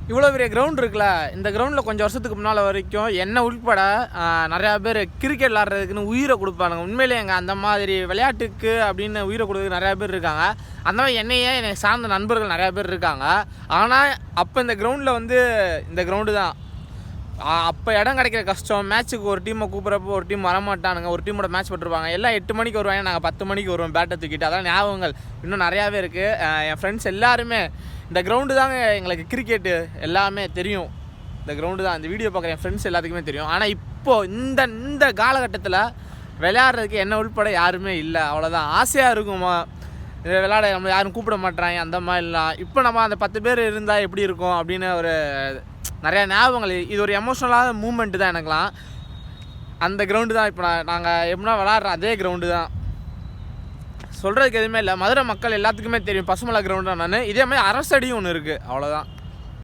இவ்வளோ பெரிய கிரவுண்ட் இருக்குல்ல, இந்த கிரவுண்டில் கொஞ்சம் வருஷத்துக்கு முன்னால் வரைக்கும் என்ன உள்பட நிறையா பேர் கிரிக்கெட் விளாட்றதுக்குன்னு உயிரை கொடுப்பானுங்க. உண்மையிலே எங்கள் அந்த மாதிரி விளையாட்டுக்கு அப்படின்னு உயிரை கொடுக்குறது நிறையா பேர் இருக்காங்க. அந்த மாதிரி என்னை சார்ந்த நண்பர்கள் நிறையா பேர் இருக்காங்க. ஆனால் அப்போ இந்த கிரவுண்டில் வந்து இந்த கிரவுண்டு தான் அப்போ இடம் கிடைக்கிற கஷ்டம். மேட்ச்சுக்கு ஒரு டீமை கூப்பிட்றப்போ ஒரு டீம் வரமாட்டானுங்க, ஒரு டீமோட மேட்ச் போட்டிருப்பாங்க. எல்லாம் 8 மணிக்கு வருவாங்க, நாங்கள் 10 மணிக்கு வருவோம் பேட்டை தூக்கிட்டு. அதெல்லாம் ஞாபகங்கள் இன்னும் நிறையாவே இருக்குது. என் ஃப்ரெண்ட்ஸ் எல்லாருமே இந்த கிரவுண்டு தாங்க எங்களுக்கு கிரிக்கெட்டு எல்லாமே தெரியும். இந்த கிரவுண்டு தான் இந்த வீடியோ பார்க்குற என் ஃப்ரெண்ட்ஸ் எல்லாத்துக்குமே தெரியும். ஆனால் இப்போது இந்த காலகட்டத்தில் விளையாடுறதுக்கு என்ன உள்பட யாருமே இல்லை. அவ்வளோதான். ஆசையாக இருக்குமா விளையாட, நம்ம யாரும் கூப்பிட மாட்டாங்க அந்த மாதிரிலாம். இப்போ நம்ம அந்த 10 பேர் இருந்தால் எப்படி இருக்கும் அப்படின்னு ஒரு நிறையா ஞாபகங்கள். இது ஒரு எமோஷ்னலான மூமெண்ட்டு தான் எனக்குலாம். அந்த கிரவுண்டு தான் இப்போ நாங்கள் எப்படின்னா விளாட்றோம் அதே கிரவுண்டு தான். சொல்கிறதுக்கு எதுவுமே இல்லை. மதுரை மக்கள் எல்லாத்துக்குமே தெரியும் பசுமலை கிரவுண்டு தான். இதே மாதிரி அரசடியும் ஒன்று இருக்குது, அவ்வளோதான்.